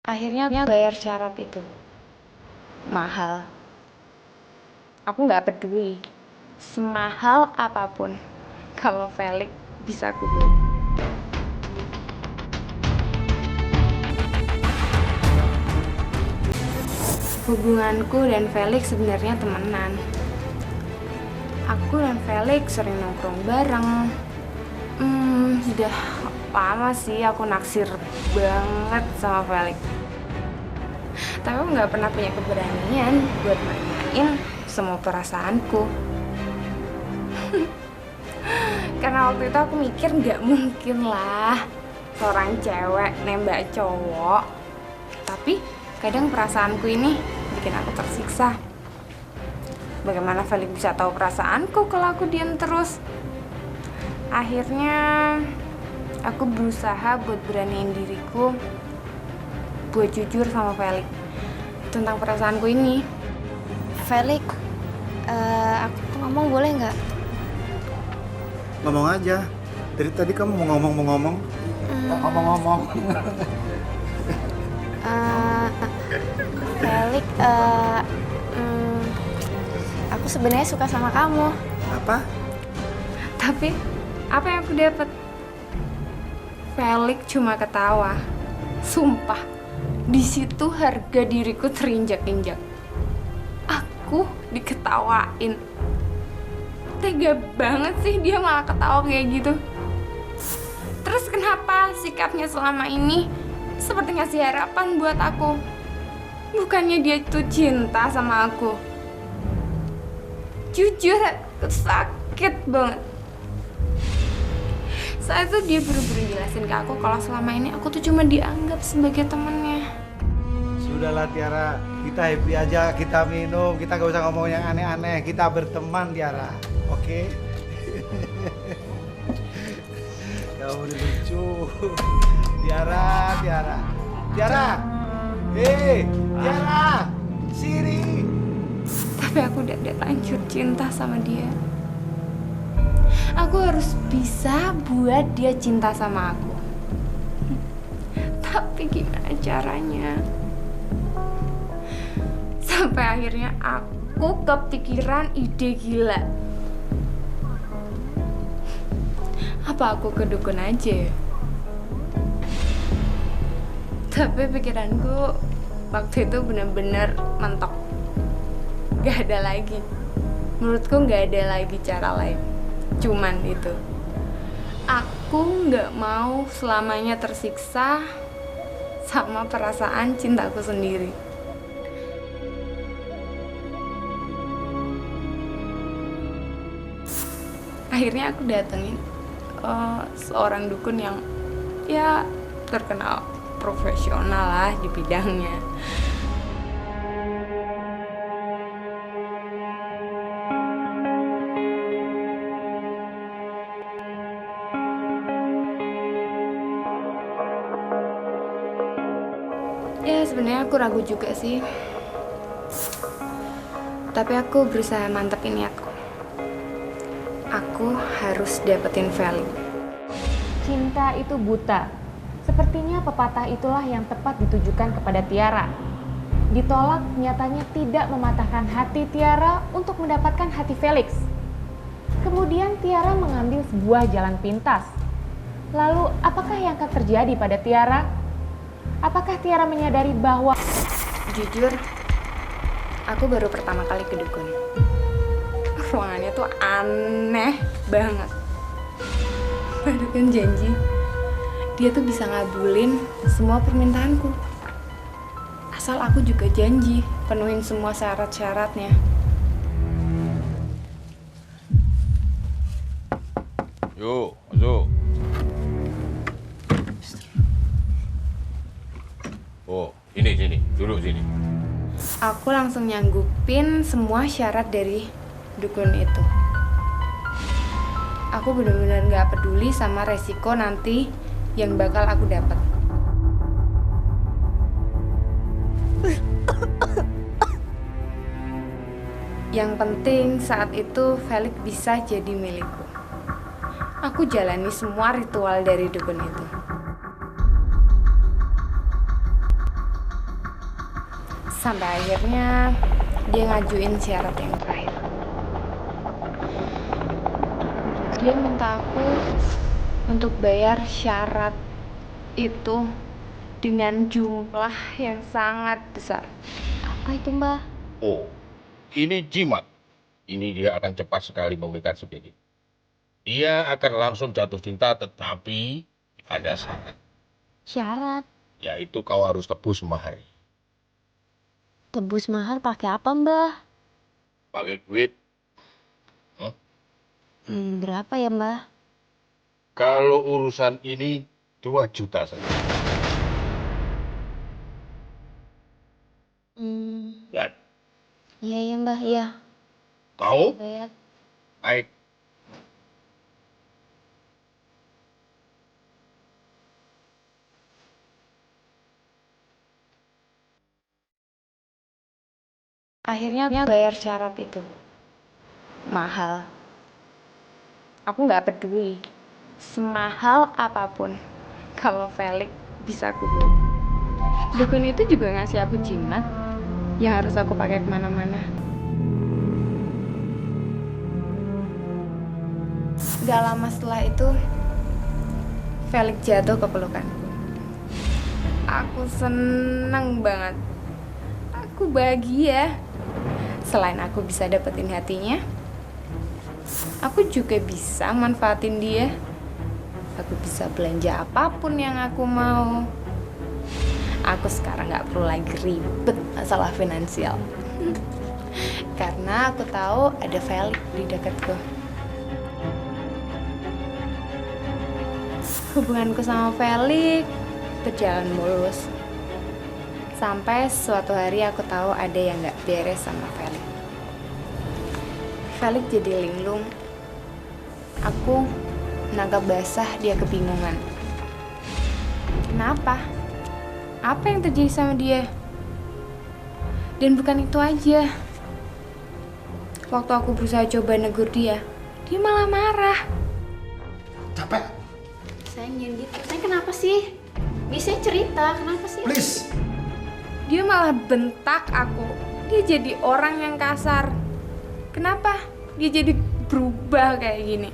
Akhirnya aku bayar syarat itu. Mahal. Aku nggak peduli. Semahal apapun. Kalau Felix bisa aku beli. Hubunganku dan Felix sebenarnya temenan. Aku dan Felix sering nongkrong bareng. Udah lama sih aku naksir banget sama Felix. Tapi aku nggak pernah punya keberanian buat nanyain semua perasaanku. Karena waktu itu aku mikir nggak mungkin lah seorang cewek nembak cowok. Tapi kadang perasaanku ini bikin aku tersiksa. Bagaimana Felix bisa tahu perasaanku kalau aku diam terus? Akhirnya aku berusaha buat beraniin diriku buat jujur sama Felix tentang perasaanku ini. Felix, aku ngomong boleh nggak? Ngomong aja. Dari tadi kamu mau ngomong. Ngomong. Felix, aku sebenarnya suka sama kamu. Apa? Tapi apa yang aku dapat? Felix cuma ketawa. Sumpah, di situ harga diriku terinjak-injak. Aku diketawain. Tega banget sih dia malah ketawa kayak gitu. Terus kenapa sikapnya selama ini seperti ngasih harapan buat aku? Bukannya dia tuh cinta sama aku. Jujur, aku sakit banget. Saat itu dia bener-bener jelasin ke aku kalau selama ini aku tuh cuma dianggap sebagai temennya. Sudahlah Tiara, kita happy aja, kita minum, kita gak usah ngomong yang aneh-aneh, kita berteman Tiara, oke? Kamu lucu, Tiara, Tiara, Siri. Tapi aku udah lanjut cinta sama dia. Aku harus bisa buat dia cinta sama aku. Tapi gimana caranya? Sampai akhirnya aku kepikiran ide gila. Apa aku ke dukun aja ya? Tapi pikiranku waktu itu benar-benar mentok. Gak ada lagi. Menurutku gak ada lagi cara lain. Cuman itu. Aku gak mau selamanya tersiksa sama perasaan cintaku sendiri. Akhirnya aku datengin seorang dukun yang ya terkenal profesional lah di bidangnya. Ya sebenarnya aku ragu juga sih. Tapi aku berusaha mantepin niatku. Aku harus dapetin Felix. Cinta itu buta. Sepertinya pepatah itulah yang tepat ditujukan kepada Tiara. Ditolak nyatanya tidak mematahkan hati Tiara untuk mendapatkan hati Felix. Kemudian Tiara mengambil sebuah jalan pintas. Lalu apakah yang akan terjadi pada Tiara? Apakah Tiara menyadari bahwa... Jujur, aku baru pertama kali ke dukun. Ruangannya tuh aneh banget. Dukun janji dia tuh bisa ngabulin semua permintaanku. Asal aku juga janji penuhin semua syarat-syaratnya. Yuk, masuk. Oh, sini, duduk sini. Aku langsung nyanggupin semua syarat dari dukun itu. Aku benar-benar gak peduli sama resiko nanti yang bakal aku dapat. Yang penting saat itu Felix bisa jadi milikku. Aku jalani semua ritual dari dukun itu. Sampai akhirnya dia ngajuin syarat yang terakhir. Dia minta aku untuk bayar syarat itu dengan jumlah yang sangat besar. Apa itu, Mbah? Oh, ini jimat. Ini dia akan cepat sekali memberikan sedikit. Dia akan langsung jatuh cinta, tetapi ada syarat. Syarat. Yaitu kau harus tebus mahar. Tebus mahar pakai apa, Mbah? Pakai duit. Berapa ya, Mbah? Kalau urusan ini 2 juta saja. Ya, Iya, Mbah, iya. kau Bayar. baik. Akhirnya bayar syarat itu. Mahal. Aku nggak peduli. Semahal apapun. Kalau Felix bisa aku beli. Dukun itu juga ngasih aku jimat yang harus aku pakai kemana-mana. Gak lama setelah itu, Felix jatuh ke pelukanku. Aku seneng banget. Aku bahagia. Selain aku bisa dapetin hatinya, aku juga bisa manfaatin dia. Aku bisa belanja apapun yang aku mau. Aku sekarang gak perlu lagi ribet masalah finansial. Karena aku tahu ada Felix di dekatku. Hubunganku sama Felix berjalan mulus. Sampai suatu hari aku tahu ada yang gak beres sama Felix. Felix jadi linglung. Aku nangkap basah, dia kebingungan. Kenapa? Apa yang terjadi sama dia? Dan bukan itu aja. Waktu aku berusaha coba negur dia malah marah. Capek. Sayang, jangan gitu. Sayang, kenapa sih? Biasanya cerita, kenapa sih? Please. Dia malah bentak aku. Dia jadi orang yang kasar. Kenapa dia jadi berubah kayak gini?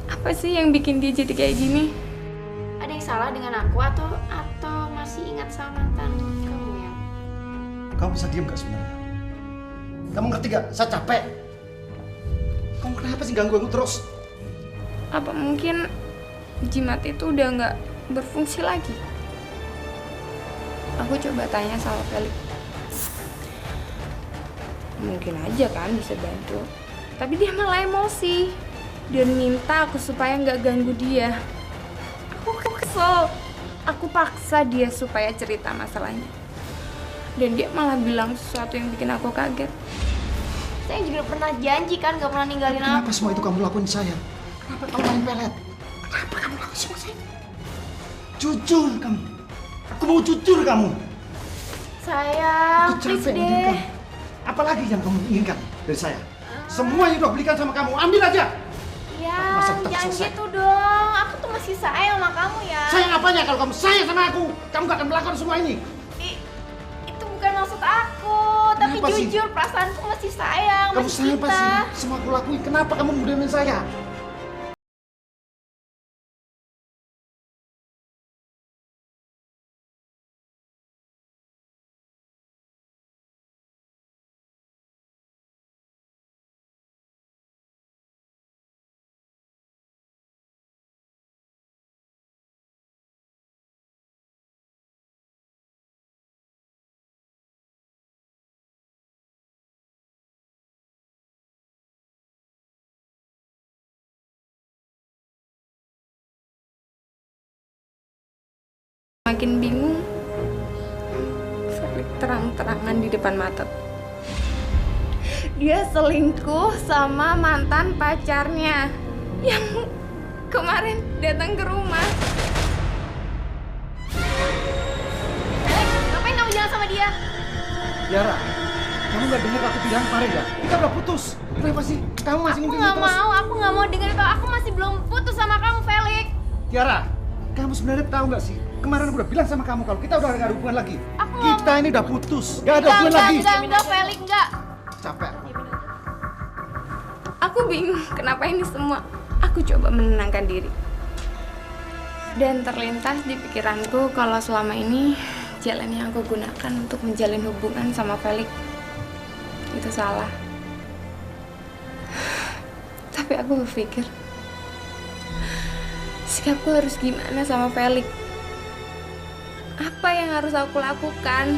Apa sih yang bikin dia jadi kayak gini? Ada yang salah dengan aku atau masih ingat sama mantan kamu ya? Kamu bisa diem gak sebenarnya? Kamu ngerti gak? Saya capek. Kamu kenapa sih ganggu aku terus? Apa mungkin jimat itu udah nggak berfungsi lagi? Aku coba tanya sama Felix. Mungkin aja kan bisa bantu. Tapi dia malah emosi dan minta aku supaya nggak ganggu dia. Aku kesel. Aku paksa dia supaya cerita masalahnya. Dan dia malah bilang sesuatu yang bikin aku kaget. Saya juga pernah janji kan gak pernah ninggalin aku. Kenapa semua itu kamu lakuin saya? Kenapa kamu main pelet? Kenapa kamu lakuin semua saya? Jujur kamu. Aku mau jujur kamu. Sayang, Aku please capek deh. mendengar. Apalagi yang kamu inginkan dari saya? Semua yang udah belikan sama kamu, ambil aja. Ya, Masa kita jangan selesai? gitu dong. Aku tuh masih sayang sama kamu ya. Sayang apanya kalau kamu sayang sama aku? Kamu gak akan melakukan semua ini. Itu bukan maksud aku. Tapi Kenapa sih? jujur perasaanku masih sayang. Kamu masih sayang apa kita. sih? Semua aku lakuin. Kenapa kamu mudahin saya? Makin bingung. Felix terang-terangan di depan mata. Dia selingkuh sama mantan pacarnya yang kemarin datang ke rumah. Ngapain kamu jalan sama dia? Yara, kamu gak dengar aku bilang kemarin gak? Kita udah putus. Kenapa sih? Kamu masih Aku ngomongin nggak terus? mau. Aku nggak mau dengar itu. Aku masih belum putus sama kamu, Felix. Tiara, Kamu sebenarnya tahu nggak sih? Kemarin aku udah bilang sama kamu kalau kita udah nggak ada hubungan lagi. Kita ini udah putus, nggak ada hubungan lagi. Enggak, Felix, enggak. Capek. Aku bingung kenapa ini semua. Aku coba menenangkan diri. Dan terlintas di pikiranku kalau selama ini jalan yang aku gunakan untuk menjalin hubungan sama Felix itu salah. Tapi aku berpikir, sikapku harus gimana sama Felix? Apa yang harus aku lakukan?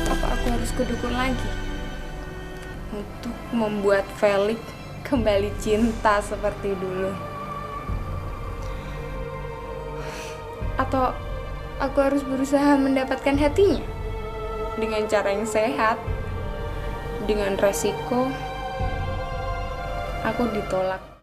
Apa aku harus ke dukun lagi untuk membuat Felix kembali cinta seperti dulu? Atau aku harus berusaha mendapatkan hatinya dengan cara yang sehat, dengan resiko aku ditolak.